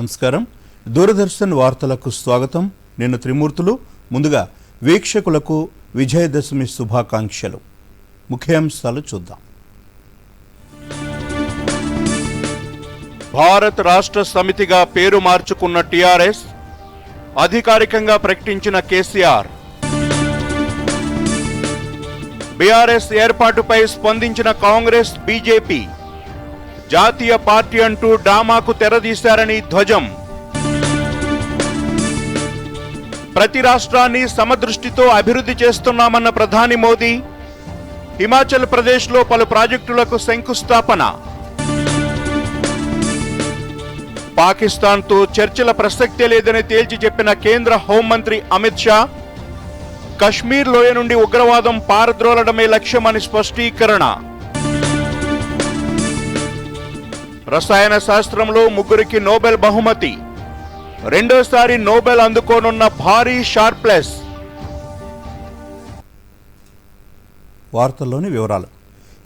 నమస్కారం. దూరదర్శన్ వార్తలకు స్వాగతం. నేను త్రిమూర్తులు. ముందుగా వీక్షకులకు విజయదశమి శుభాకాంక్షలు. ముఖ్యాంశాలు చూద్దాం. భారత రాష్ట్ర సమితిగా పేరు మార్చుకున్న టీఆర్ఎస్, అధికారికంగా ప్రకటించిన కేసీఆర్, బీఆర్ఎస్ ఏర్పాటుపై స్పందించిన కాంగ్రెస్, బీజేపీ, జాతీయ పార్టీ అంటూ డ్రామాకు తెరదీశారని ధ్వజం, ప్రతి రాష్ట్రాన్ని సమదృష్టితో అభివృద్ధి చేస్తున్నామన్న ప్రధాని మోదీ, హిమాచల్ ప్రదేశ్లో పలు ప్రాజెక్టులకు శంకుస్థాపన, పాకిస్తాన్తో చర్చల ప్రసక్తే లేదని తేల్చి చెప్పిన కేంద్ర హోంమంత్రి అమిత్ షా, కశ్మీర్ లోయ నుండి ఉగ్రవాదం పారద్రోలడమే లక్ష్యమని స్పష్టీకరణ, రసాయన శాస్త్రంలో ముగ్గురికి నోబెల్ బహుమతి, రెండోసారి నోబెల్ అందుకోనున్న భారీ షార్ప్లెస్. వార్తల్లోని వివరాలు.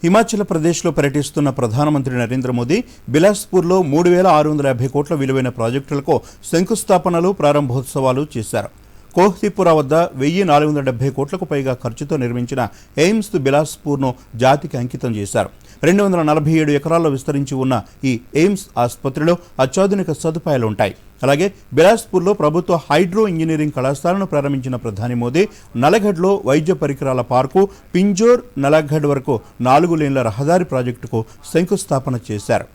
హిమాచల్ ప్రదేశ్లో పర్యటిస్తున్న ప్రధానమంత్రి నరేంద్ర మోదీ బిలాస్పూర్లో 3650 కోట్ల విలువైన ప్రాజెక్టులకు శంకుస్థాపనలు, ప్రారంభోత్సవాలు చేశారు. కోహ్తిపురా వద్ద 1470 కోట్లకు పైగా ఖర్చుతో నిర్మించిన ఎయిమ్స్ బిలాస్పూర్ను జాతికి అంకితం చేశారు. 247 ఎకరాల్లో విస్తరించి ఉన్న ఈ ఎయిమ్స్ ఆసుపత్రిలో అత్యాధునిక సదుపాయాలుంటాయి. అలాగే బిలాస్పూర్లో ప్రభుత్వ హైడ్రో ఇంజనీరింగ్ కళాశాలను ప్రారంభించిన ప్రధాని మోదీ నలగఢ్లో వైద్య పరికరాల పార్కు, పింజోర్ నలగఢ్ వరకు 4 లేన్ల రహదారి ప్రాజెక్టుకు శంకుస్థాపన చేశారు.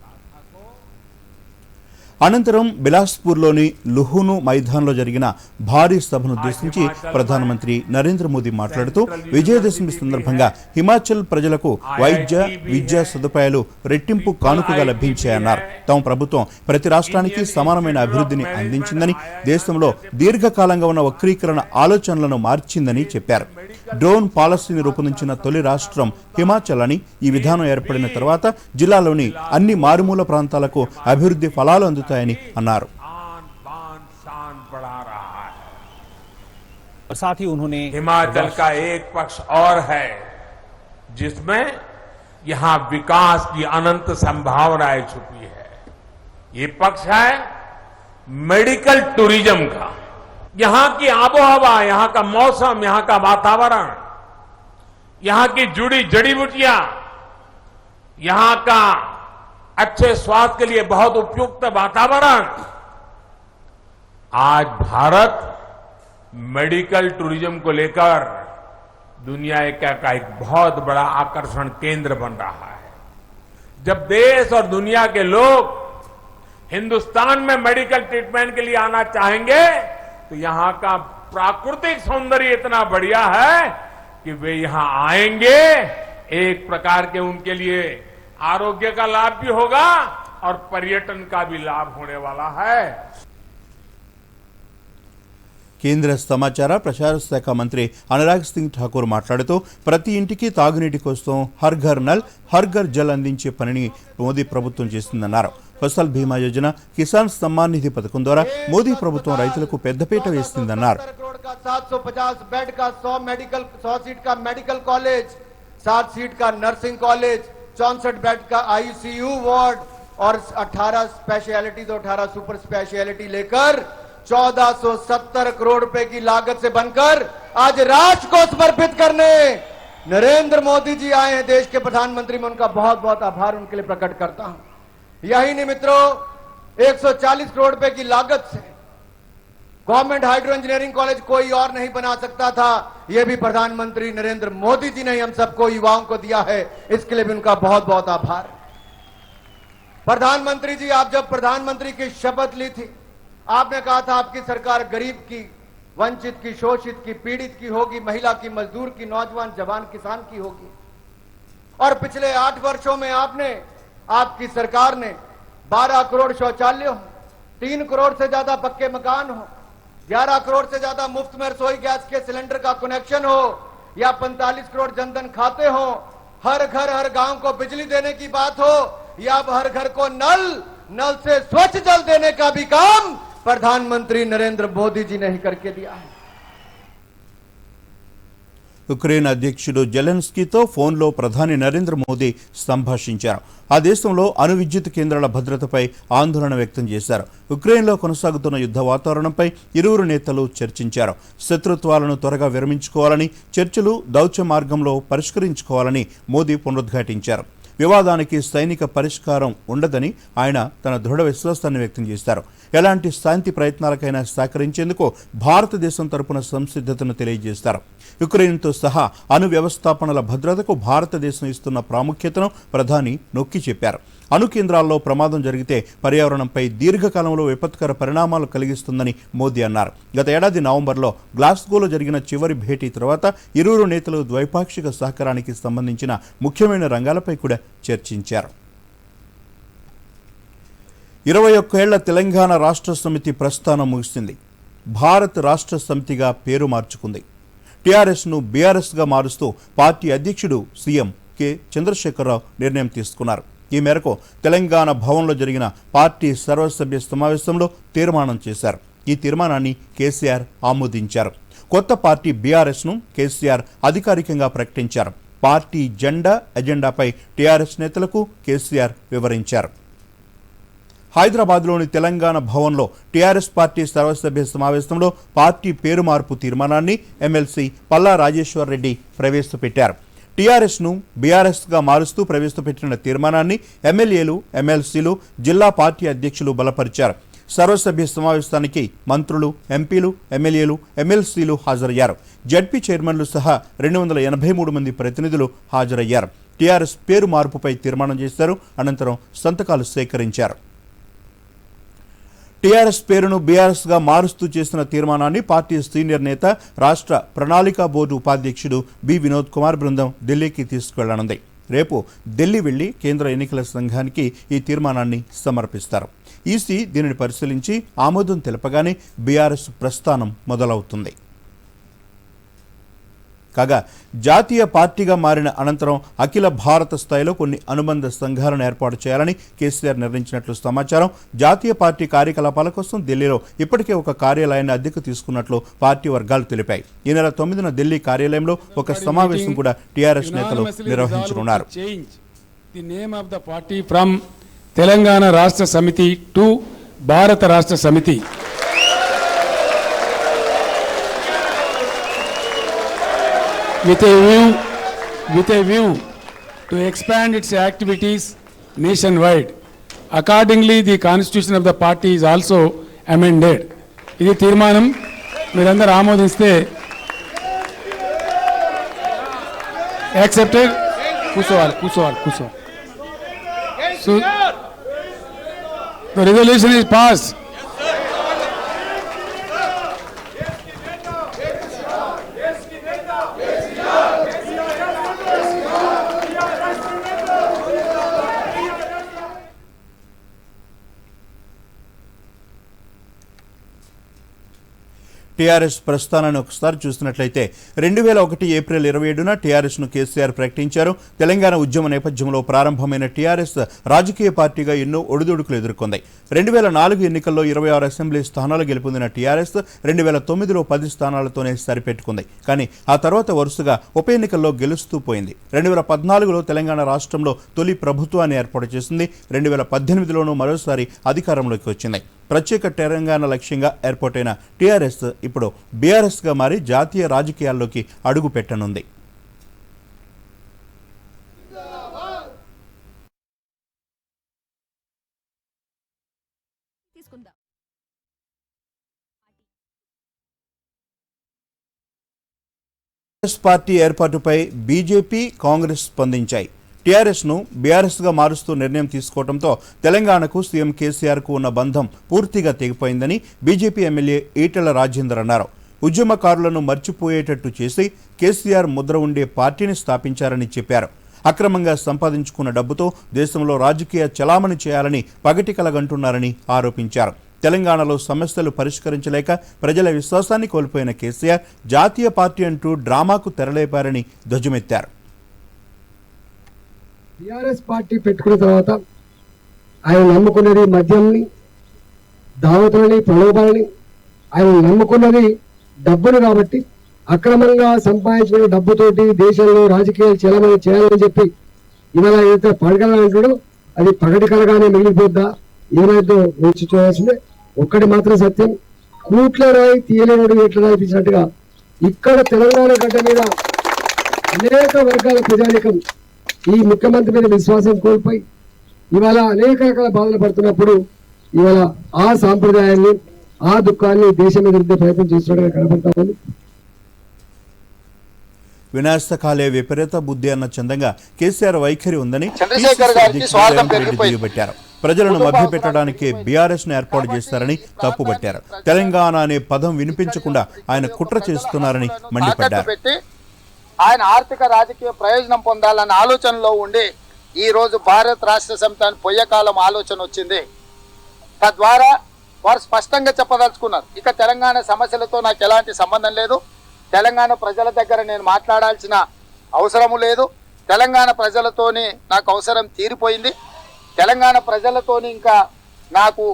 అనంతరం బిలాస్పూర్లోని లుహును మైదాన్లో జరిగిన భారీ సభను ఉద్దేశించి ప్రధానమంత్రి నరేంద్ర మోదీ మాట్లాడుతూ, విజయదశమి సందర్భంగా హిమాచల్ ప్రజలకు వైద్య, విద్యా సదుపాయాలు రెట్టింపు కానుకగా లభించాయన్నారు. తమ ప్రభుత్వం ప్రతి రాష్ట్రానికి సమానమైన అభివృద్ధిని అందించిందని, దేశంలో దీర్ఘకాలంగా ఉన్న వక్రీకరణ ఆలోచనలను మార్చిందని చెప్పారు. డ్రోన్ పాలసీని రూపొందించిన తొలి రాష్ట్రం హిమాచల్ అని, ఈ విధానం ఏర్పడిన తర్వాత జిల్లాలోని అన్ని మారుమూల ప్రాంతాలకు అభివృద్ధి ఫలాలు అందుతాయని అన్నారు. साथ ही उन्होंने हिमाचल का एक पक्ष और है जिसमें यहां विकास की अनंत संभावनाएं छुपी है. ये पक्ष है मेडिकल टूरिज्म का. यहां की आबोहवा, यहां का मौसम, यहां का वातावरण, यहां की जुड़ी जड़ी बूटियां, यहां का अच्छे स्वास्थ्य के लिए बहुत उपयुक्त वातावरण. आज भारत मेडिकल टूरिज्म को लेकर दुनिया का एक बहुत बड़ा आकर्षण केंद्र बन रहा है. जब देश और दुनिया के लोग हिंदुस्तान में मेडिकल ट्रीटमेंट के लिए आना चाहेंगे तो यहां का प्राकृतिक सौंदर्य इतना बढ़िया है कि वे यहां आएंगे. एक प्रकार के उनके लिए आरोग्य का लाभ भी होगा और पर्यटन का भी लाभ होने वाला है. కేంద్ర సమాచార ప్రసార శాఖ మంత్రి అనురాగ్ సింగ్ ఠాకూర్ మాట్లాడుతూ, ప్రతి ఇంటికి తాగునీటి కోసం హర్ ఘర్ నల్, హర్ ఘర్ జల్ అందించే పనిని మోదీ ప్రభుత్వం చేస్తుందన్నారు. ఫసల్ బీమా యోజన, కిసాన్ సమ్మాన్ నిధి పథకం ద్వారా మోదీ ప్రభుత్వం రైతులకు పెద్దపీట వేస్తుందన్నారు. 750 बेड का 100 सीट का मेडिकल कॉलेज, 60 सीट का नर्सिंग कॉलेज, 64 बेड का आईसीयू वार्ड और 18 स्पेशलिटी तो 18 सुपर स्पेशलिटी लेकर 1470 करोड़ रुपए की लागत से बनकर आज राष्ट्र को समर्पित करने नरेंद्र मोदी जी आए हैं. देश के प्रधानमंत्री, मैं उनका बहुत बहुत आभार उनके लिए प्रकट करता हूं. यही नहीं मित्रों, 140 करोड़ रुपए की लागत से गवर्नमेंट हाइड्रो इंजीनियरिंग कॉलेज कोई और नहीं बना सकता था. यह भी प्रधानमंत्री नरेंद्र मोदी जी ने हम सबको, युवाओं को दिया है. इसके लिए भी उनका बहुत बहुत आभार. प्रधानमंत्री जी, आप जब प्रधानमंत्री की शपथ ली थी, आपने कहा था आपकी सरकार गरीब की, वंचित की, शोषित की, पीड़ित की होगी, महिला की, मजदूर की, नौजवान, जवान, किसान की होगी. और पिछले 8 वर्षों में आपकी सरकार ने 12 करोड़ शौचालय हो, 3 करोड़ से ज्यादा पक्के मकान हो, 11 करोड़ से ज्यादा मुफ्त में रसोई गैस के सिलेंडर का कनेक्शन हो, या 45 करोड़ जनधन खाते हो, हर घर हर गांव को बिजली देने की बात हो, या अब हर घर को नल से स्वच्छ जल देने का भी काम प्रधानमंत्री नरेंद्र मोदी जी ने ही करके दिया है. ఉక్రెయిన్ అధ్యక్షుడు జెలెన్స్కీతో ఫోన్లో ప్రధాని నరేంద్ర మోదీ సంభాషించారు. ఆ దేశంలో అణు విద్యుత్ కేంద్రాల భద్రతపై ఆందోళన వ్యక్తం చేశారు. ఉక్రెయిన్లో కొనసాగుతున్న యుద్ధ వాతావరణంపై ఇరువురు నేతలు చర్చించారు. శత్రుత్వాలను త్వరగా విరమించుకోవాలని, చర్చలు దౌత్య మార్గంలో పరిష్కరించుకోవాలని మోదీ పునరుద్ఘాటించారు. వివాదానికి సైనిక పరిష్కారం ఉండదని ఆయన తన దృఢ విశ్వాసాన్ని వ్యక్తం చేశారు. ఎలాంటి శాంతి ప్రయత్నాలకైనా సహకరించేందుకు భారతదేశం తరపున సంసిద్ధతను తెలియజేశారు. ఉక్రెయిన్తో సహా అణు వ్యవస్థాపనల భద్రతకు భారతదేశం ఇస్తున్న ప్రాముఖ్యతను ప్రధాని నొక్కి చెప్పారు. అణు కేంద్రాల్లో ప్రమాదం జరిగితే పర్యావరణంపై దీర్ఘకాలంలో విపత్కర పరిణామాలు కలిగిస్తుందని మోదీ అన్నారు. గత ఏడాది నవంబర్లో గ్లాస్గోలో జరిగిన చివరి భేటీ తర్వాత ఇరువురు నేతలు ద్వైపాక్షిక సహకారానికి సంబంధించిన ముఖ్యమైన రంగాలపై కూడా చర్చించారు. 21 ఏళ్ల తెలంగాణ రాష్ట్ర సమితి ప్రస్థానం ముగిసింది. భారత్ రాష్ట్ర సమితిగా పేరు మార్చుకుంది. టీఆర్ఎస్ను బీఆర్ఎస్గా మారుస్తూ పార్టీ అధ్యక్షుడు సీఎం కె చంద్రశేఖరరావు నిర్ణయం తీసుకున్నారు. ఈ మేరకు తెలంగాణ భవన్లో జరిగిన పార్టీ సర్వసభ్య సమావేశంలో తీర్మానం చేశారు. ఈ తీర్మానాన్ని కేసీఆర్ ఆమోదించారు. కొత్త పార్టీ బీఆర్ఎస్ను కేసీఆర్ అధికారికంగా ప్రకటించారు. పార్టీ జెండా ఎజెండాపై టీఆర్ఎస్ నేతలకు కేసీఆర్ వివరించారు. హైదరాబాద్లోని తెలంగాణ భవన్లో టీఆర్ఎస్ పార్టీ సర్వసభ్య సమావేశంలో పార్టీ పేరు మార్పు తీర్మానాన్ని ఎమ్మెల్సీ పల్లా రాజేశ్వర్ రెడ్డి ప్రవేశపెట్టారు. టీఆర్ఎస్ను బీఆర్ఎస్గా మారుస్తూ ప్రవేశపెట్టిన తీర్మానాన్ని ఎమ్మెల్యేలు, ఎమ్మెల్సీలు, జిల్లా పార్టీ అధ్యక్షులు బలపరిచారు. సర్వసభ్య సమావేశానికి మంత్రులు, ఎంపీలు, ఎమ్మెల్యేలు, ఎమ్మెల్సీలు హాజరయ్యారు. జడ్పీ చైర్మన్లు సహా 283 మంది ప్రతినిధులు హాజరయ్యారు. టీఆర్ఎస్ పేరు మార్పుపై తీర్మానం చేశారు. అనంతరం సంతకాలు సేకరించారు. టీఆర్ఎస్ పేరును బీఆర్ఎస్గా మారుస్తూ చేసిన తీర్మానాన్ని పార్టీ సీనియర్ నేత, రాష్ట్ర ప్రణాళికా బోర్డు ఉపాధ్యక్షుడు బి వినోద్ కుమార్ బృందం ఢిల్లీకి తీసుకువెళ్లనుంది. రేపు ఢిల్లీ వెళ్లి కేంద్ర ఎన్నికల సంఘానికి ఈ తీర్మానాన్ని సమర్పిస్తారు. ఈసీ దీనిని పరిశీలించి ఆమోదం తెలపగానే బీఆర్ఎస్ ప్రస్థానం మొదలవుతుంది. కాగా జాతీయ పార్టీగా మారిన అనంతరం అఖిల భారత స్థాయిలో కొన్ని అనుబంధ సంఘాలను ఏర్పాటు చేయాలని కేసీఆర్ నిర్ణయించినట్లు సమాచారం. జాతీయ పార్టీ కార్యకలాపాల కోసం ఢిల్లీలో ఇప్పటికే ఒక కార్యాలయాన్ని అద్దెకు తీసుకున్నట్లు పార్టీ వర్గాలు తెలిపాయి. ఈ నెల 9న ఢిల్లీ కార్యాలయంలో ఒక సమావేశం కూడా టీఆర్ఎస్ నేతలు నిర్వహించనున్నారు. తెలంగాణ రాష్ట్ర సమితి టు భారత రాష్ట్ర సమితి with a view to expand its activities nationwide. Accordingly, the constitution of the party is also amended. ఇది తీర్మానం మీరందరూ ఆమోదిస్తే యాక్సెప్టెడ్. కూర్చోవాలి. So the resolution is passed. TRS ప్రస్థానాన్ని ఒకసారి చూసినట్లయితే 2001 ఏప్రిల్ 27న టీఆర్ఎస్ను కేసీఆర్ ప్రకటించారు. తెలంగాణ ఉద్యమ నేపథ్యంలో ప్రారంభమైన టీఆర్ఎస్ రాజకీయ పార్టీగా ఎన్నో ఒడిదుడుకులు ఎదుర్కొంది. 2004 ఎన్నికల్లో 26 అసెంబ్లీ స్థానాలు గెలుపొందిన టీఆర్ఎస్ 2009లో 10 స్థానాలతోనే సరిపెట్టుకుంది. కానీ ఆ తర్వాత వరుసగా ఉప ఎన్నికల్లో గెలుస్తూ పోయింది. 2014లో తెలంగాణ రాష్ట్రంలో తొలి ప్రభుత్వాన్ని ఏర్పాటు చేసింది. 2018లోనూ మరోసారి అధికారంలోకి వచ్చింది. ప్రత్యేక తెలంగాణ లక్ష్యంగా ఏర్పాటైన టీఆర్ఎస్ ఇప్పుడు బీఆర్ఎస్గా మారి జాతీయ రాజకీయాల్లోకి అడుగు పెట్టనుంది. టీఆర్ఎస్ పార్టీ ఏర్పాటుపై బీజేపీ, కాంగ్రెస్ స్పందించాయి. టీఆర్ఎస్ను బీఆర్ఎస్గా మారుస్తూ నిర్ణయం తీసుకోవడంతో తెలంగాణకు సీఎం కేసీఆర్కు ఉన్న బంధం పూర్తిగా తెగిపోయిందని బీజేపీ ఎమ్మెల్యే ఈటెల రాజేందర్ అన్నారు. ఉద్యమకారులను మర్చిపోయేటట్టు చేసి కేసీఆర్ ముద్ర ఉండే పార్టీని స్థాపించారని చెప్పారు. అక్రమంగా సంపాదించుకున్న డబ్బుతో దేశంలో రాజకీయ చలామణి చేయాలని పగటి కలగంటున్నారని ఆరోపించారు. తెలంగాణలో సమస్యలు పరిష్కరించలేక ప్రజల విశ్వాసాన్ని కోల్పోయిన కేసీఆర్ జాతీయ పార్టీ అంటూ డ్రామాకు తెరలేపారని ధ్వజమెత్తారు. టీఆర్ఎస్ పార్టీ పెట్టుకున్న తర్వాత ఆయన నమ్ముకున్నది మద్యంని, దావతులని, ప్రలోభాలని. ఆయన నమ్ముకున్నది డబ్బును. కాబట్టి అక్రమంగా సంపాదించిన డబ్బుతోటి దేశంలో రాజకీయాలు చేయాలని చెప్పి ఇవాళ ఏదైతే పడగల అంటాడో అది పగటి కలగానే మిగిలిపోద్దా ఏమైతే వేచి చూడాల్సిందే. ఒక్కటి మాత్రం సత్యం, కూట్ల రాయి తీయలేనోడు ఎట్లా రాయిపించినట్టుగా ఇక్కడ తెలంగాణ గడ్డ మీద అనేక వర్గాల ప్రజానికం ఈ ముఖ్యమంత్రి మీద విశ్వాసం కోల్పోయి ఇవాళ అనేక రకాల బాధలు పడుతున్నప్పుడు ఇవాళ ఆ సాంప్రదాయాన్ని ఆ దుఃఖాన్ని దేశం మీద రుద్దే ప్రయత్నం చేస్తున్నట్టుగా కనబడతా ఉంది. వినాశకాలే విపరీత బుద్ధి అన్న చందంగా కేసీఆర్ వైఖరి ఉందని చంద్రశేఖర్ గారికి స్వార్థం పెరిగిపోయింది. దుయ్యబట్టారు. ప్రజలను మభ్యపెట్టడానికి బీఆర్ఎస్ ను ఏర్పాటు చేస్తారని తప్పుపట్టారు. తెలంగాణ అనే పదం వినిపించకుండా ఆయన కుట్ర చేస్తున్నారని మండిపడ్డారు. ఆయన ఆర్థిక రాజకీయ ప్రయోజనం పొందాలన్న ఆలోచనలో ఉండి ఈ రోజు భారత్ రాష్ట్ర సమితి అని పొయ్యకాలం ఆలోచన వచ్చింది. తద్వారా వారు స్పష్టంగా చెప్పదలుచుకున్నారు, ఇక తెలంగాణ సమస్యలతో నాకు ఎలాంటి సంబంధం లేదు, తెలంగాణ ప్రజల దగ్గర నేను మాట్లాడాల్సిన అవసరము లేదు, తెలంగాణ ప్రజలతోని నాకు అవసరం తీరిపోయింది, తెలంగాణ ప్రజలతోని ఇంకా నాకు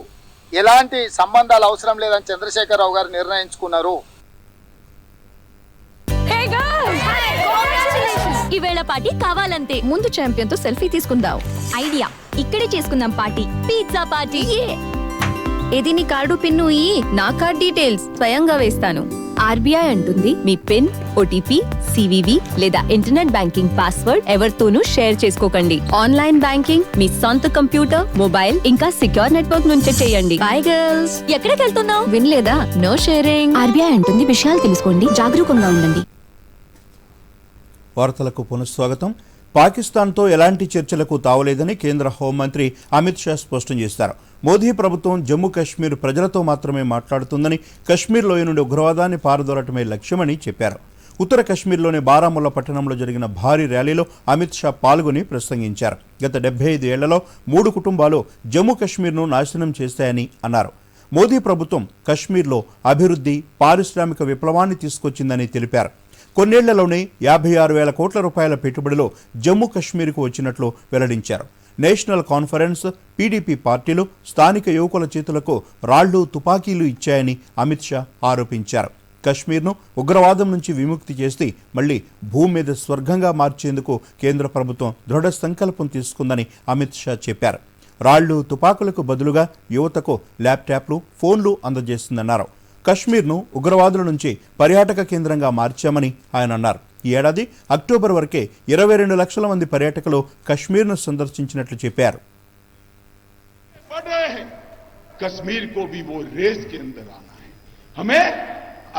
ఎలాంటి సంబంధాలు అవసరం లేదని చంద్రశేఖరరావు గారు నిర్ణయించుకున్నారు. ఈవేళ పార్టీ కావాలంతే. ముందు ఛాంపియన్ తో సెల్ఫీ తీసుకుందాం. ఐడియా, ఇక్కడే చేసుకుందాం పార్టీ. Pizza party. ఇది నీ కార్డు పిన్ను నా కార్డ్ డీటెయిల్స్ స్వయంగా వేస్తాను. ఆర్బీఐ అంటుంది మీ పిన్, ఓటీపీ, సివివి లేదా ఇంటర్నెట్ బ్యాంకింగ్ పాస్వర్డ్ ఎవరితోనూ షేర్ చేసుకోకండి. ఆన్లైన్ బ్యాంకింగ్ మీ సొంత కంప్యూటర్, మొబైల్ ఇంకా సిక్యూర్ నెట్వర్క్ నుంచే చేయండి. By girls. ఎక్కడికి వెళ్తున్నావు? వినలేదా? No sharing. ఆర్బీఐ అంటుంది, విషయాలు తెలుసుకోండి, జాగరూకంగా ఉండండి. వార్తలకు పునఃస్వాగతం. పాకిస్తాన్తో ఎలాంటి చర్చలకు తావలేదని కేంద్ర హోంమంత్రి అమిత్ షా స్పష్టం చేశారు. మోదీ ప్రభుత్వం జమ్మూ కాశ్మీర్ ప్రజలతో మాత్రమే మాట్లాడుతుందని, కశ్మీర్ లోయ నుండి ఉగ్రవాదాన్ని పారదోలటమే లక్ష్యమని చెప్పారు. ఉత్తర కశ్మీర్లోని బారాముల్లా పట్టణంలో జరిగిన భారీ ర్యాలీలో అమిత్ షా పాల్గొని ప్రసంగించారు. గత 75 ఏళ్లలో 3 కుటుంబాలు జమ్మూ కాశ్మీర్ను నాశనం చేశాయని అన్నారు. మోదీ ప్రభుత్వం కశ్మీర్లో అభివృద్ధి, పారిశ్రామిక విప్లవాన్ని తీసుకొచ్చిందని తెలిపారు. కొన్నేళ్లలోనే 56,000 కోట్ల రూపాయల పెట్టుబడిలో జమ్మూ కశ్మీర్కు వచ్చినట్లు వెల్లడించారు. నేషనల్ కాన్ఫరెన్స్, పీడీపీ పార్టీలు స్థానిక యువకుల చేతులకు రాళ్లు, తుపాకీలు ఇచ్చాయని అమిత్ షా ఆరోపించారు. కశ్మీర్ను ఉగ్రవాదం నుంచి విముక్తి చేసి మళ్లీ భూమి మీద స్వర్గంగా మార్చేందుకు కేంద్ర ప్రభుత్వం దృఢ సంకల్పం తీసుకుందని అమిత్ షా చెప్పారు. రాళ్లు, తుపాకులకు బదులుగా యువతకు ల్యాప్టాప్లు, ఫోన్లు అందజేస్తుందన్నారు. కశ్మీర్ను ఉగ్రవాదుల నుంచి పర్యాటక కేంద్రంగా మార్చామని ఆయన అన్నారు. ఈ ఏడాది అక్టోబర్ వరకే 22 లక్షల మంది పర్యాటకులు కశ్మీర్ను సందర్శించినట్లు చెప్పారు. कश्मीर को भी वो रेस के अंदर आना है. हमें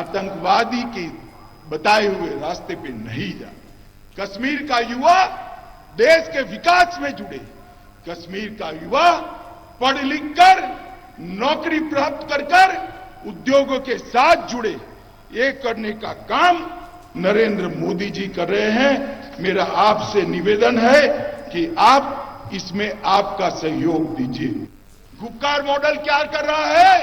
आतंकवादी के बताए हुए रास्ते पे नहीं जाना. कश्मीर का युवा देश के विकास में जुड़े. कश्मीर का युवा पढ़ लिख कर नौकरी प्राप्त कर उद्योगों के साथ जुड़े. ये करने का काम नरेंद्र मोदी जी कर रहे हैं. मेरा आपसे निवेदन है कि आप इसमें आपका सहयोग दीजिए. गुप्कार मॉडल क्या कर रहा है?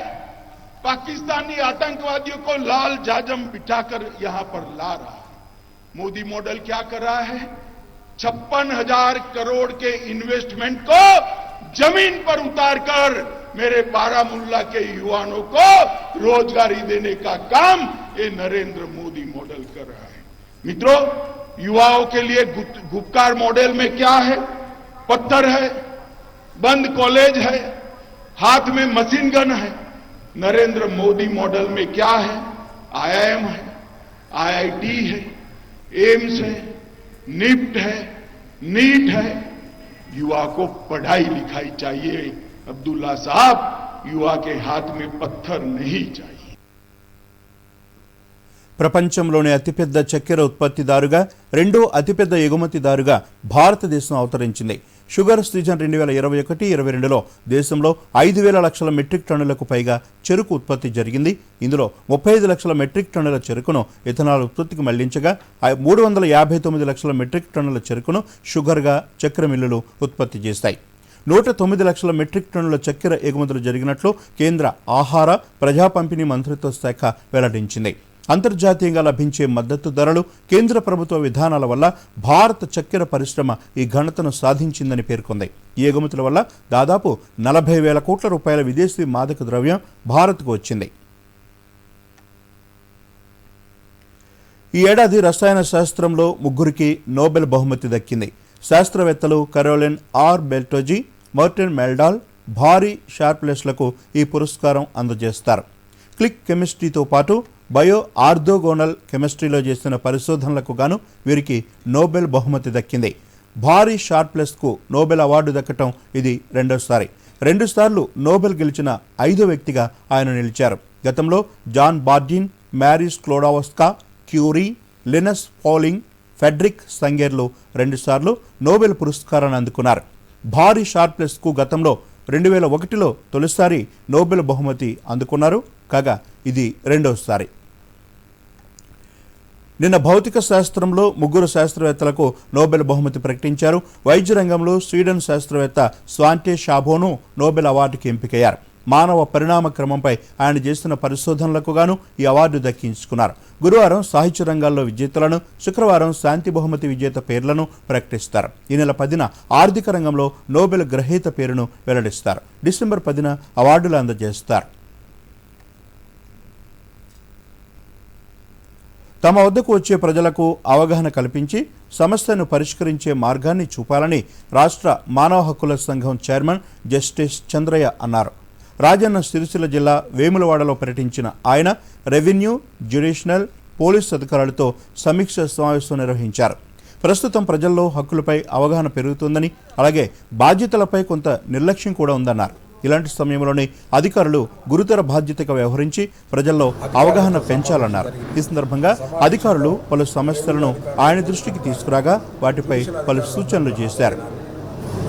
पाकिस्तानी आतंकवादियों को लाल जाजम बिठाकर यहां पर ला रहा है. मोदी मॉडल क्या कर रहा है? 56,000 करोड़ के इन्वेस्टमेंट को जमीन पर उतारकर मेरे बारामुल्ला के युवाओं को रोजगारी देने का काम ये नरेंद्र मोदी मॉडल कर रहा है. मित्रों, युवाओं के लिए गुप्कार मॉडल में क्या है? पत्थर है, बंद कॉलेज है, हाथ में मशीन गन है. नरेंद्र मोदी मॉडल में क्या है? आईआईएम है, आईआईटी है, एम्स है, निफ्ट है, नीट है. युवा को पढ़ाई लिखाई चाहिए. अब्दुल्ला साहब, युवा के हाथ में पत्थर नहीं चाहिए. ప్రపంచంలోనే అతిపెద్ద చక్కెర ఉత్పత్తిదారుగా, రెండో అతిపెద్ద ఎగుమతిదారుగా భారతదేశం అవతరించింది. షుగర్ సీజన్ 2021-22లో దేశంలో 5,000 లక్షల మెట్రిక్ టన్నులకు పైగా చెరుకు ఉత్పత్తి జరిగింది. ఇందులో 35 లక్షల మెట్రిక్ టన్నుల చెరుకును ఇథనాల్ ఉత్పత్తికి మళ్లించగా 359 లక్షల మెట్రిక్ టన్నుల చెరుకును షుగర్గా చక్కెర మిల్లులు ఉత్పత్తి చేస్తాయి. 109 లక్షల మెట్రిక్ టన్నుల చక్కెర ఎగుమతులు జరిగినట్లు కేంద్ర ఆహార, ప్రజా పంపిణీ మంత్రిత్వ శాఖ వెల్లడించింది. అంతర్జాతీయంగా లభించే మద్దతు ధరలు, కేంద్ర ప్రభుత్వ విధానాల వల్ల భారత చక్కెర పరిశ్రమ ఈ ఘనతను సాధించిందని పేర్కొంది. ఈ ఎగుమతుల వల్ల దాదాపు 40,000 కోట్ల రూపాయల విదేశీ మాదక ద్రవ్యం భారత్కు వచ్చింది. ఈ ఏడాది రసాయన శాస్త్రంలో ముగ్గురికి నోబెల్ బహుమతి దక్కింది. శాస్త్రవేత్తలు కరోలిన్ ఆర్ బెల్టోజీ, మార్టిన్ మెల్డాల్, భారీ షార్ప్లెస్లకు ఈ పురస్కారం అందజేస్తారు. క్లిక్ కెమిస్ట్రీతో పాటు బయో ఆర్థోగోనల్ కెమిస్ట్రీలో చేసిన పరిశోధనలకు గాను వీరికి నోబెల్ బహుమతి దక్కింది. భారీ షార్ప్లెస్కు నోబెల్ అవార్డు దక్కటం ఇది రెండోసారి. 2 సార్లు నోబెల్ గెలిచిన 5వ వ్యక్తిగా ఆయన నిలిచారు. గతంలో John Bardeen, marry స్క్లోడావస్కా, Curie, Linus పౌలింగ్, Frederick సంగేర్లు 2 సార్లు నోబెల్ పురస్కారాన్ని అందుకున్నారు. భారీ షార్ప్లెస్కు గతంలో 2001లో తొలిసారి నోబెల్ బహుమతి అందుకున్నారు. కాగా ఇది రెండోసారి. నిన్న భౌతిక శాస్త్రంలో 3 శాస్త్రవేత్తలకు నోబెల్ బహుమతి ప్రకటించారు. వైద్య రంగంలో స్వీడన్ శాస్త్రవేత్త స్వాంటే షాబోను నోబెల్ అవార్డుకి ఎంపికయ్యారు. మానవ పరిణామ క్రమంపై ఆయన చేసిన పరిశోధనలకు గాను ఈ అవార్డు దక్కించుకున్నారు. గురువారం సాహిత్య రంగాల్లో విజేతలను, శుక్రవారం శాంతి బహుమతి విజేత పేర్లను ప్రకటిస్తారు. ఈ నెల 10న ఆర్థిక రంగంలో నోబెల్ గ్రహీత పేరును వెల్లడిస్తారు. డిసెంబర్ 10న అవార్డులు అందజేస్తారు. తమ వద్దకు వచ్చే ప్రజలకు అవగాహన కల్పించి సమస్యను పరిష్కరించే మార్గాన్ని చూపాలని రాష్ట్ర మానవ హక్కుల సంఘం చైర్మన్ జస్టిస్ చంద్రయ్య అన్నారు. రాజన్న సిరిసిల్ల జిల్లా వేములవాడలో పర్యటించిన ఆయన రెవెన్యూ, జ్యుడిషియల్, పోలీసు అధికారులతో సమీక్ష సమావేశం నిర్వహించారు. ప్రస్తుతం ప్రజల్లో హక్కులపై అవగాహన పెరుగుతుందని, అలాగే బాధ్యతలపై కొంత నిర్లక్ష్యం కూడా ఉందన్నారు. ఇలాంటి సమయంలోనే అధికారులు గురుతర బాధ్యతగా వ్యవహరించి ప్రజల్లో అవగాహన పెంచాలన్నారు. ఈ సందర్భంగా అధికారులు పలు సమస్యలను ఆయన దృష్టికి తీసుకురాగా వాటిపై పలు సూచనలు చేశారు.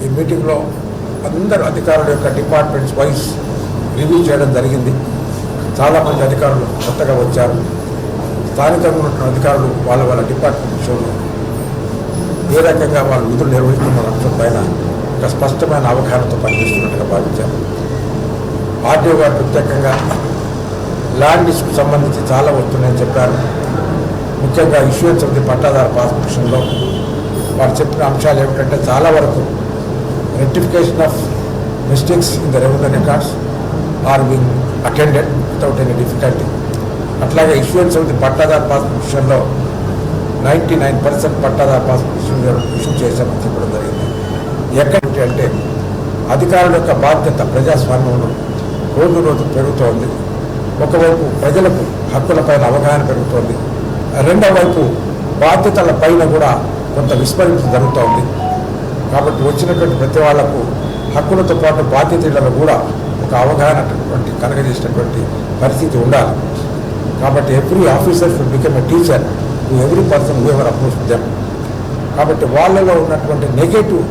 ఈ మీటింగ్లో అందరు అధికారుల యొక్క డిపార్ట్మెంట్స్ వైజ్ రివ్యూ చేయడం జరిగింది. చాలామంది అధికారులు కొత్తగా వచ్చారు. స్థానికంగా ఉన్న అధికారులు వాళ్ళ డిపార్ట్మెంట్ విషయంలో ఏ రకంగా వాళ్ళు విధులు నిర్వహిస్తున్న అంశం పైన ఒక స్పష్టమైన అవగాహనతో పనిచేస్తున్నట్టుగా భావించారు. ఆర్టీఓ గారు ప్రత్యేకంగా ల్యాండ్ ఇష్యూకి సంబంధించి చాలా వస్తున్నాయని చెప్పారు. ముఖ్యంగా ఇష్యూయన్స్ ఆఫ్ ది పట్టాదారు పాస్ విషయంలో వారు చెప్పిన అంశాలు ఏమిటంటే చాలా వరకు rectification of mistakes in the revenue records are being attended without any difficulty. అట్లాగే ఇష్యూయన్స్ ఆఫ్ ది పట్టాదారు పాస్ విషయంలో 99% పట్టాదారు పాస్ ఇష్యూ చేశామని చెప్పడం జరిగింది. ఎక్కడంటే అంటే అధికారుల యొక్క బాధ్యత ప్రజాస్వామ్యంలో రోజు రోజు పెరుగుతోంది. ఒకవైపు ప్రజలకు హక్కులపైన అవగాహన పెరుగుతోంది, రెండవ వైపు బాధ్యతల పైన కూడా కొంత విస్మరించడం జరుగుతోంది. కాబట్టి వచ్చినటువంటి ప్రతి వాళ్లకు హక్కులతో పాటు బాధ్యతలను కూడా ఒక అవగాహన కలగజేసినటువంటి పరిస్థితి ఉండాలి. కాబట్టి every officer should become a teacher to every person who ever approach them. కాబట్టి వాళ్ళలో ఉన్నటువంటి నెగటివ్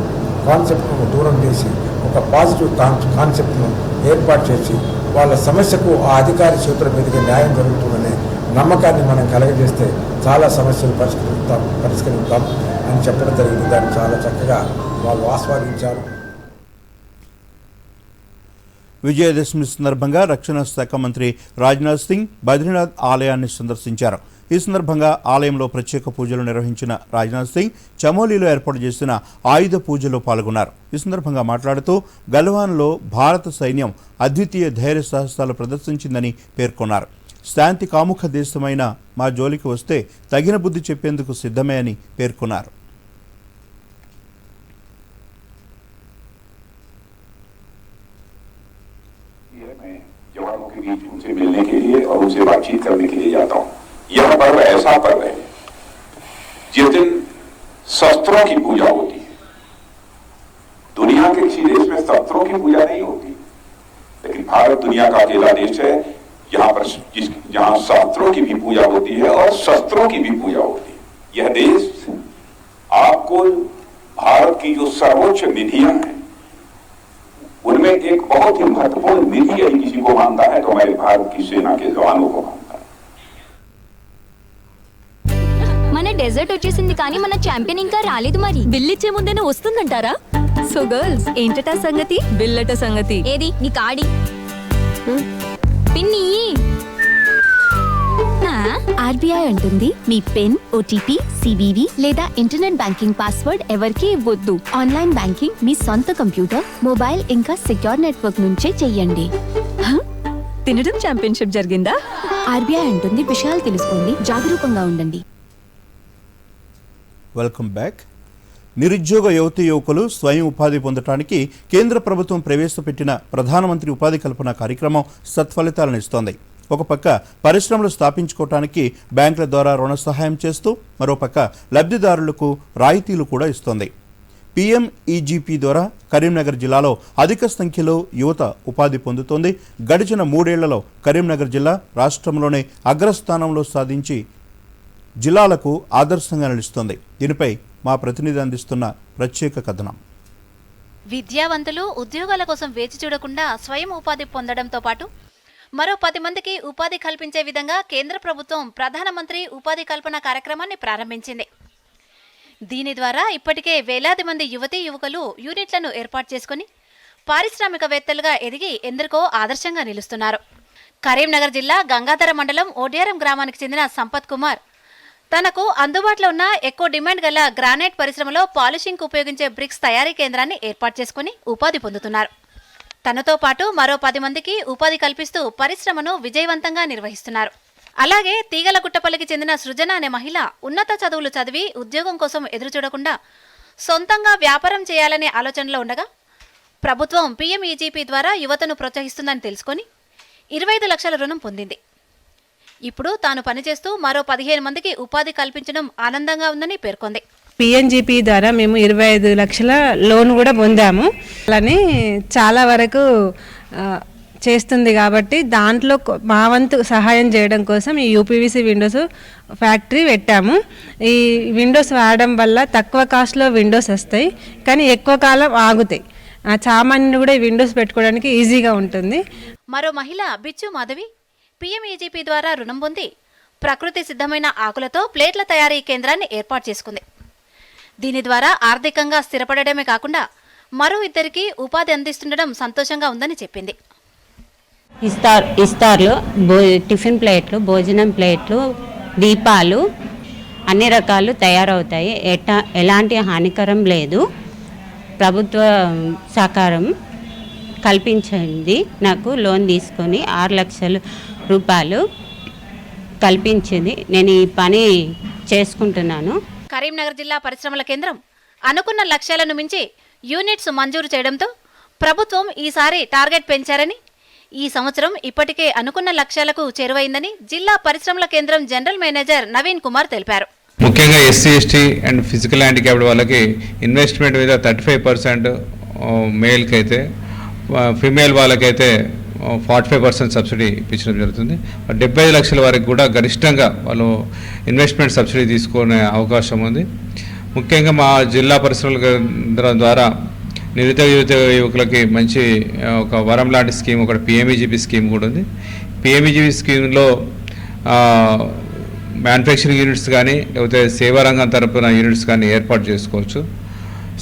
కాన్సెప్ట్ను దూరం చేసి ఒక పాజిటివ్ కాన్సెప్ట్ను ఏర్పాటు చేసి వాళ్ళ సమస్యకు ఆ అధికారి చేతుల మీదుగా న్యాయం జరుగుతుందనే నమ్మకాన్ని మనం కలగజేస్తే చాలా సమస్యలు పరిష్కరిస్తాం అని చెప్పడం జరిగింది. దాన్ని చాలా చక్కగా వాళ్ళు ఆస్వాదించారు. విజయదశమి సందర్భంగా రక్షణ శాఖ మంత్రి రాజ్నాథ్ సింగ్ బద్రీనాథ్ ఆలయాన్ని సందర్శించారు. ఈ సందర్భంగా ఆలయంలో ప్రత్యేక పూజలు నిర్వహించిన రాజ్నాథ్ సింగ్ చమోలీలో ఏర్పాటు చేసిన ఆయుధ పూజలో పాల్గొన్నారు. ఈ సందర్భంగా మాట్లాడుతూ గల్వాన్లో భారత సైన్యం అద్వితీయ ధైర్య సాహసాలు ప్రదర్శించిందని పేర్కొన్నారు. శాంతి కాముఖ దేశమైన మా జోలికి వస్తే తగిన బుద్ధి చెప్పేందుకు సిద్ధమే అని పేర్కొన్నారు. जवानों के बीच उनसे मिलने के लिए और उनसे बातचीत करने के लिए जाता हूँ। यह पर्व ऐसा पर्व है जिस दिन शस्त्रों की पूजा होती है। दुनिया के किसी देश में शस्त्रों की पूजा नहीं होती, लेकिन भारत दुनिया का अकेला देश है जहाँ शास्त्रों की भी पूजा होती है और शस्त्रों की भी पूजा होती है। यह देश आपको भारत की जो सर्वोच्च निधियां हैं उनमें एक बहुत ही महत्वपूर्ण निधि यदि किसी को मानता है तो हमारे भारत की सेना के जवानों को मानता है। మన డెజర్ట్ వచ్చేసింది కానీ మన ఛాంపియన్ ఇంకా రాలేదు. మరి బిల్లిచ్చే ముందేనే వస్తుందంటారా? సో గర్ల్స్ ఏంటట సంగతి? బిల్లట సంగతి ఏది? నీ కాడి పిన్ని. ఆర్బీఐ అంటుంది మీ పిన్, ఓటీపీ, సివివి లేదా ఇంటర్నెట్ బ్యాంకింగ్ పాస్వర్డ్ ఎవరికి ఇవ్వద్దు. ఆన్లైన్ బ్యాంకింగ్ మీ సొంత కంప్యూటర్, మొబైల్ ఇంకా సెక్యూర్ నెట్వర్క్ నుంచే చెయ్యండి. తినడం ఛాంపియన్షిప్ జరిగిందా? ఆర్బీఐ అంటుంది విషయాలు తెలుసుకోండి, జాగరూకంగా ఉండండి. Welcome back. నిరుద్యోగ యువతీ యువకులు స్వయం ఉపాధి పొందడానికి కేంద్ర ప్రభుత్వం ప్రవేశపెట్టిన ప్రధానమంత్రి ఉపాధి కల్పన కార్యక్రమం సత్ఫలితాలను ఇస్తోంది. ఒక పక్క పరిశ్రమలు స్థాపించుకోవడానికి బ్యాంకుల ద్వారా రుణ సహాయం చేస్తూ మరోపక్క లబ్ధిదారులకు రాయితీలు కూడా ఇస్తోంది. PMEGP ద్వారా కరీంనగర్ జిల్లాలో అధిక సంఖ్యలో యువత ఉపాధి పొందుతోంది. గడిచిన 3 ఏళ్లలో కరీంనగర్ జిల్లా రాష్ట్రంలోనే అగ్రస్థానంలో సాధించి జిల్లాలకు ఆదర్శంగా నిలుస్తోంది. దీనిపై మా ప్రతినిధి అందిస్తున్న ప్రత్యేక కథనం. విద్యావంతులు ఉద్యోగాల కోసం వేచి చూడకుండా స్వయం ఉపాధి పొందడంతో పాటు మరో 10 మందికి ఉపాధి కల్పించే విధంగా కేంద్ర ప్రభుత్వం ప్రధానమంత్రి ఉపాధి కల్పన కార్యక్రమాన్ని ప్రారంభించింది. దీని ద్వారా ఇప్పటికే వేలాది మంది యువతీ యువకులు యూనిట్లను ఏర్పాటు చేసుకుని పారిశ్రామికవేత్తలుగా ఎదిగి ఎందరికో ఆదర్శంగా నిలుస్తున్నారు. కరీంనగర్ జిల్లా గంగాధర మండలం ఓడియారం గ్రామానికి చెందిన సంపత్ కుమార్ తనకు అందుబాటులో ఉన్న ఎక్కువ డిమాండ్ గల గ్రానైట్ పరిశ్రమలో పాలిషింగ్ ఉపయోగించే బ్రిక్స్ తయారీ కేంద్రాన్ని ఏర్పాటు చేసుకుని ఉపాధి పొందుతున్నారు. తనతో పాటు మరో 10 మందికి ఉపాధి కల్పిస్తూ పరిశ్రమను విజయవంతంగా నిర్వహిస్తున్నారు. అలాగే తీగలగుట్టపల్లికి చెందిన సృజన అనే మహిళ ఉన్నత చదువులు చదివి ఉద్యోగం కోసం ఎదురుచూడకుండా సొంతంగా వ్యాపారం చేయాలనే ఆలోచనలో ఉండగా ప్రభుత్వం PMEGP ద్వారా యువతను ప్రోత్సహిస్తుందని తెలుసుకొని 25 లక్షల రుణం పొందింది. ఇప్పుడు తాను పనిచేస్తూ మరో 15 మందికి ఉపాధి కల్పించడం ఆనందంగా ఉందని పేర్కొంది. PMGP ద్వారా మేము 25 లక్షల లోన్ కూడా పొందాము. అలానే చాలా వరకు చేస్తుంది కాబట్టి దాంట్లో మా వంతు సహాయం చేయడం కోసం ఈ UPVC విండోస్ ఫ్యాక్టరీ పెట్టాము. ఈ విండోస్ వాడడం వల్ల తక్కువ కాస్ట్లో విండోస్ వస్తాయి, కానీ ఎక్కువ కాలం ఆగుతాయి. సామాన్యుడు కూడా ఈ విండోస్ పెట్టుకోవడానికి ఈజీగా ఉంటుంది. మరో మహిళ బిచ్చు మాధవి PMEGP ద్వారా రుణం పొంది ప్రకృతి సిద్ధమైన ఆకులతో ప్లేట్ల తయారీ కేంద్రాన్ని ఏర్పాటు చేసుకుంది. దీని ద్వారా ఆర్థికంగా స్థిరపడమే కాకుండా మరో 2 ఉపాధి అందిస్తుండడం సంతోషంగా ఉందని చెప్పింది. ఇస్తార్లు, టిఫిన్ ప్లేట్లు, భోజనం ప్లేట్లు, దీపాలు అన్ని రకాలు తయారవుతాయి. ఎలాంటి హానికరం లేదు. ప్రభుత్వ సహకారం కల్పించింది. నాకు లోన్ తీసుకొని 6 లక్షల రూపాయలు కల్పించింది. నేను ఈ పని చేసుకుంటున్నాను. కరీంనగర్ జిల్లా పరిశ్రమల కేంద్రం అనుకున్న లక్ష్యాలను మించి యూనిట్స్ మంజూరు చేయడంతో ప్రభుత్వం ఈసారి టార్గెట్ పెంచారని, ఈ సంవత్సరం ఇప్పటికే అనుకున్న లక్ష్యాలకు చేరువైందని జిల్లా పరిశ్రమల కేంద్రం జనరల్ మేనేజర్ నవీన్ కుమార్ తెలిపారు. ముఖ్యంగా SC, ST and physical handicapped వాళ్ళకి ఇన్వెస్ట్మెంట్ మీద 35% మేల్కి అయితే, ఫీమేల్ వాళ్ళకైతే 45% సబ్సిడీ ఇప్పించడం జరుగుతుంది. 75 లక్షల వరకు కూడా గరిష్టంగా వాళ్ళు ఇన్వెస్ట్మెంట్ సబ్సిడీ తీసుకునే అవకాశం ఉంది. ముఖ్యంగా మా జిల్లా పరిశ్రమల కేంద్రం ద్వారా నిరుద్యోగ యువకులకి మంచి ఒక వరం లాంటి స్కీమ్, ఒకటి PMEGP స్కీమ్ కూడా ఉంది. PMEGP స్కీమ్లో మ్యానుఫ్యాక్చరింగ్ యూనిట్స్ కానీ లేకపోతే సేవారంగం తరపున యూనిట్స్ కానీ ఏర్పాటు చేసుకోవచ్చు.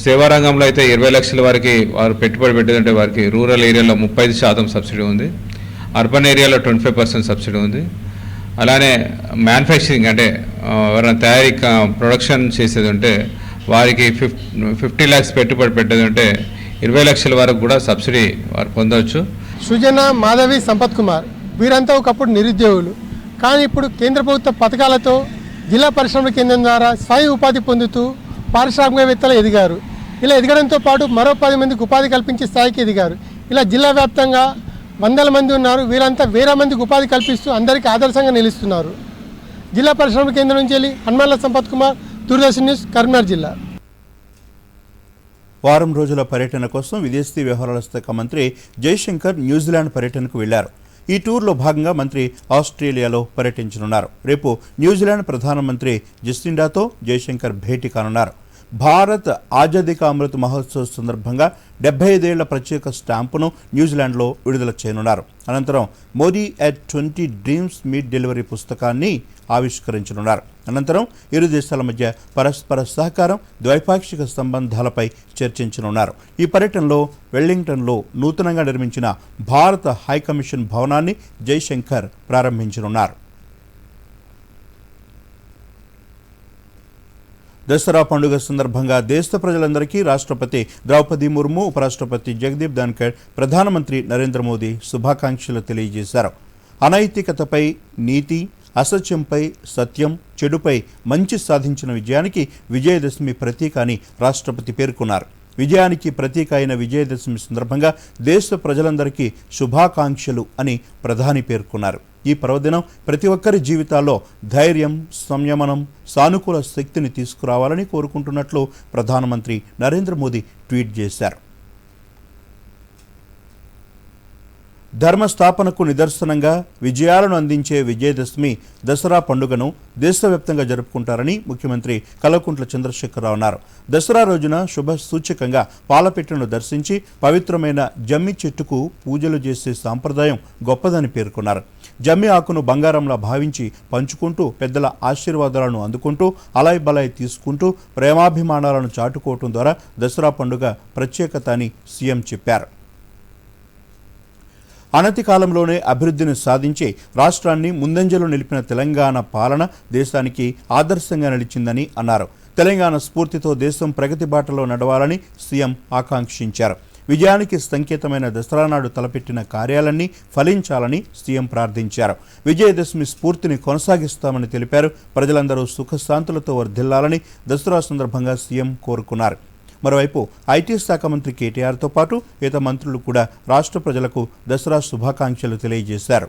సేవారంగంలో అయితే 20 లక్షల వరకు వారు పెట్టుబడి పెట్టేదంటే వారికి రూరల్ ఏరియాలో 35% సబ్సిడీ ఉంది, అర్బన్ ఏరియాలో 25% సబ్సిడీ ఉంది. అలానే మ్యానుఫ్యాక్చరింగ్ అంటే ఎవరైనా తయారీ ప్రొడక్షన్ చేసేది ఉంటే వారికి 50 lakhs పెట్టుబడి పెట్టేది ఉంటే 20 లక్షల వరకు కూడా సబ్సిడీ వారు పొందవచ్చు. సృజన, మాధవి, సంపత్ కుమార్ వీరంతా ఒకప్పుడు నిరుద్యోగులు, కానీ ఇప్పుడు కేంద్ర ప్రభుత్వ పథకాలతో జిల్లా పరిశ్రమల కేంద్రం ద్వారా స్వయం ఉపాధి పొందుతూ పారిశ్రామికవేత్తలు ఎదిగారు. ఇలా ఎదగడంతో పాటు మరో 10 మందికి ఉపాధి కల్పించే స్థాయికి ఎదిగారు. ఇలా జిల్లా వ్యాప్తంగా 100 మంది ఉన్నారు. వీరంతా 1000 మందికి ఉపాధి కల్పిస్తూ అందరికీ ఆదర్శంగా నిలుస్తున్నారు. జిల్లా పరిశ్రమల కేంద్రం నుంచి వెళ్ళి హనుమాన్ల సంపత్ కుమార్, దూరదర్శన్ న్యూస్, కరీంనగర్ జిల్లా. వారం రోజుల పర్యటన కోసం విదేశీ వ్యవహారాల శాఖ మంత్రి జయశంకర్ న్యూజిలాండ్ పర్యటనకు వెళ్లారు. ఈ టూర్లో భాగంగా మంత్రి ఆస్ట్రేలియాలో పర్యటించనున్నారు. రేపు న్యూజిలాండ్ ప్రధానమంత్రి జస్టిండాతో జయశంకర్ భేటీ కానున్నారు. భారత్ ఆజాదీ కా అమృత్ మహోత్సవ్ సందర్భంగా 75 ఏళ్ల ప్రత్యేక స్టాంపును న్యూజిలాండ్లో విడుదల చేయనున్నారు. అనంతరం Modi at 20 dreams meet delivery పుస్తకాన్ని ఆవిష్కరించనున్నారు. అనంతరం ఇరు దేశాల మధ్య పరస్పర సహకారం, ద్వైపాక్షిక సంబంధాలపై చర్చించనున్నారు. ఈ పర్యటనలో వెల్లింగ్టన్లో నూతనంగా నిర్మించిన భారత హైకమిషన్ భవనాన్ని జైశంకర్ ప్రారంభించనున్నారు. దసరా పండుగ సందర్భంగా దేశ ప్రజలందరికీ రాష్ట్రపతి ద్రౌపది ముర్ము, ఉపరాష్ట్రపతి జగదీప్ ధన్కర్, ప్రధానమంత్రి నరేంద్ర మోదీ శుభాకాంక్షలు తెలియజేశారు. అనైతికతపై నీతి, అసత్యంపై సత్యం, చెడుపై మంచి సాధించిన విజయానికి విజయదశమి ప్రతీక అని రాష్ట్రపతి పేర్కొన్నారు. విజయానికి ప్రతీక అయిన విజయదశమి సందర్భంగా దేశ ప్రజలందరికీ శుభాకాంక్షలు అని ప్రధాని పేర్కొన్నారు. ఈ పర్వదినం ప్రతి ఒక్కరి జీవితాల్లో ధైర్యం, సంయమనం, సానుకూల శక్తిని తీసుకురావాలని కోరుకుంటున్నట్లు ప్రధానమంత్రి నరేంద్ర మోదీ ట్వీట్ చేశారు. ధర్మస్థాపనకు నిదర్శనంగా విజయాలను అందించే విజయదశమి దసరా పండుగను దేశవ్యాప్తంగా జరుపుకుంటారని ముఖ్యమంత్రి కల్వకుంట్ల చంద్రశేఖరరావు అన్నారు. దసరా రోజున శుభ సూచకంగా పాలపిట్టను దర్శించి పవిత్రమైన జమ్మి చెట్టుకు పూజలు చేసే సాంప్రదాయం గొప్పదని పేర్కొన్నారు. జమ్మి ఆకును బంగారంలా భావించి పంచుకుంటూ పెద్దల ఆశీర్వాదాలను అందుకుంటూ అలాయ్ బలాయ్ తీసుకుంటూ ప్రేమాభిమానాలను చాటుకోవటం ద్వారా దసరా పండుగ ప్రత్యేకత అని సీఎం చెప్పారు. అనతి కాలంలోనే అభివృద్ధిని సాధించి రాష్ట్రాన్ని ముందంజలో నిలిపిన తెలంగాణ పాలన దేశానికి ఆదర్శంగా నిలిచిందని అన్నారు. తెలంగాణ స్ఫూర్తితో దేశం ప్రగతి బాటలో నడవాలని సీఎం ఆకాంక్షించారు. విజయానికి సంకేతమైన దసరా నాడు తలపెట్టిన కార్యాలన్నీ ఫలించాలని సీఎం ప్రార్థించారు. విజయదశమి స్ఫూర్తిని కొనసాగిస్తామని తెలిపారు. ప్రజలందరూ సుఖశాంతులతో వర్ధిల్లాలని దసరా సందర్భంగా సీఎం కోరుకున్నారు. మరోవైపు ఐటీ శాఖ మంత్రి కేటీఆర్తో పాటు ఇతర మంత్రులు కూడా రాష్ట్ర ప్రజలకు దసరా శుభాకాంక్షలు తెలియజేశారు.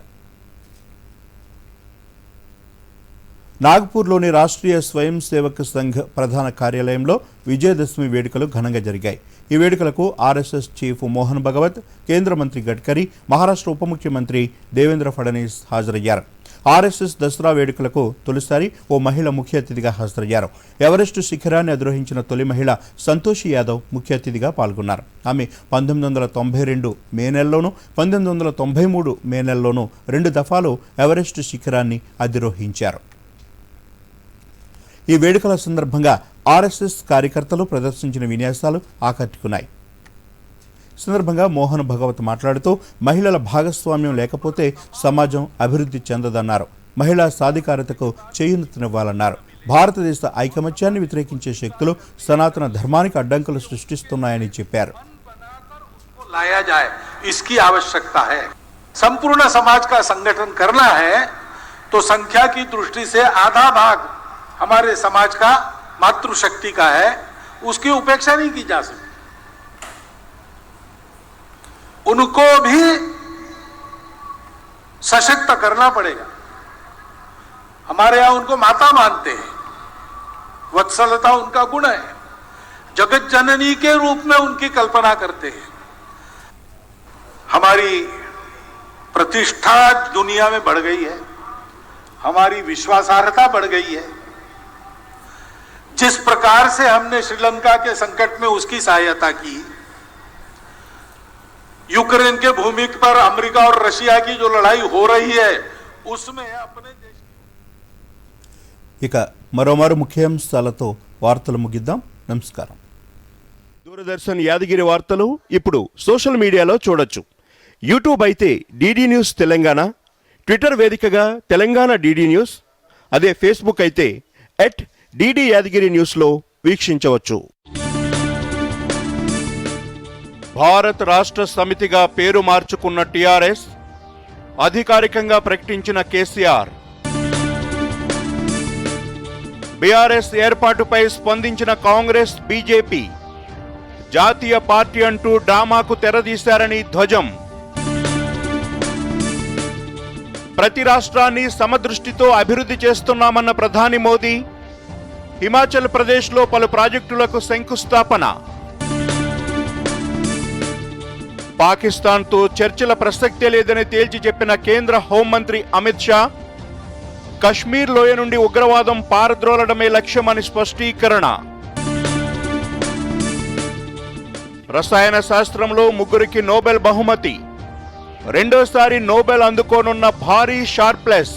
నాగపూర్లోని రాష్ట్రీయ స్వయం సేవక్ సంఘ్ ప్రధాన కార్యాలయంలో విజయదశమి వేడుకలు ఘనంగా జరిగాయి. ఈ వేడుకలకు ఆర్ఎస్ఎస్ చీఫ్ మోహన్ భగవత్, కేంద్ర మంత్రి గడ్కరీ, మహారాష్ట్ర ఉప ముఖ్యమంత్రి దేవేంద్ర ఫడ్నవీస్ హాజరయ్యారు. ఆర్ఎస్ఎస్ దసరా వేడుకలకు తొలిసారి ఓ మహిళ ముఖ్య అతిథిగా హాజరయ్యారు. ఎవరెస్టు శిఖరాన్ని అధిరోహించిన తొలి మహిళ సంతోషి యాదవ్ ముఖ్య అతిథిగా పాల్గొన్నారు. ఆమె 1992 మే నెలలోనూ 1993 మే నెలలోనూ 2 దఫాలు ఎవరెస్టు శిఖరాన్ని అధిరోహించారు. ఈ వేడుకల సందర్భంగా ఆర్ఎస్ఎస్ కార్యకర్తలు ప్రదర్శించిన విన్యాసాలు ఆకట్టుకున్నాయి. సందర్భంగా మోహన్ భగవత్ మాట్లాడుతూ మహిళల భాగస్వామ్యం లేకపోతే సమాజం అభివృద్ధి చెందదన్నారు. మహిళా సాధికారతకు చేయూతనివ్వాలన్నారు. భారతదేశ ఐకమత్యాన్ని వ్యతిరేకించే శక్తులు సనాతన ధర్మానికి అడ్డంకులు సృష్టిస్తున్నాయని చెప్పారు. लाया जाए इसकी आवश्यकता है. संपूर्ण समाज का संगठन करना है तो संख्या की दृष्टि से आधा भाग हमारे समाज का मातृशक्ति का है, उसकी उपेक्षा नहीं की जा सकती. उनको भी सशक्त करना पड़ेगा. हमारे यहां उनको माता मानते हैं, वत्सलता उनका गुण है, जगत जननी के रूप में उनकी कल्पना करते हैं. हमारी प्रतिष्ठा दुनिया में बढ़ गई है, हमारी विश्वासार्हता बढ़ गई है. जिस प्रकार से हमने श्रीलंका के संकट में उसकी सहायता की, यूक्रेन के भूमि पर अमेरिका और रशिया की जो लड़ाई हो रही है उसमें अपने देश. ఇక మరోమారు ముఖ్యాంశాలతో వార్తలు ముగిద్దాం. నమస్కారం. దూరదర్శన్ యాదగిరి వార్తలు ఇప్పుడు సోషల్ మీడియాలో చూడొచ్చు. యూట్యూబ్ అయితే డిడి న్యూస్ తెలంగాణ, ట్విట్టర్ వేదికగా తెలంగాణ డిడి న్యూస్, అదే ఫేస్బుక్ అయితే @డిడి యాదగిరి న్యూస్లో వీక్షించవచ్చు. భారత్ రాష్ట్ర సమితిగా పేరు మార్చుకున్న టీఆర్ఎస్, అధికారికంగా ప్రకటించిన కేసీఆర్, బీఆర్ఎస్ ఏర్పాటుపై స్పందించిన కాంగ్రెస్, బీజేపీ, జాతీయ పార్టీ అంటూ డ్రామాకు తెరదీశారని ధ్వజం. ప్రతి రాష్ట్రాన్ని సమదృష్టితో అభివృద్ధి చేస్తున్నామన్న ప్రధాని మోదీ, హిమాచల్ ప్రదేశ్లో పలు ప్రాజెక్టులకు శంకుస్థాపన. పాకిస్తాన్తో చర్చల ప్రసక్తే లేదని తేల్చి చెప్పిన కేంద్ర హోంమంత్రి అమిత్ షా, కశ్మీర్ లోయ నుండి ఉగ్రవాదం పారద్రోలడమే లక్ష్యమని స్పష్టీకరణ. రసాయన శాస్త్రంలో 3కి నోబెల్ బహుమతి. రెండోసారి నోబెల్ అందుకోనున్న భారీ షార్ప్లెస్.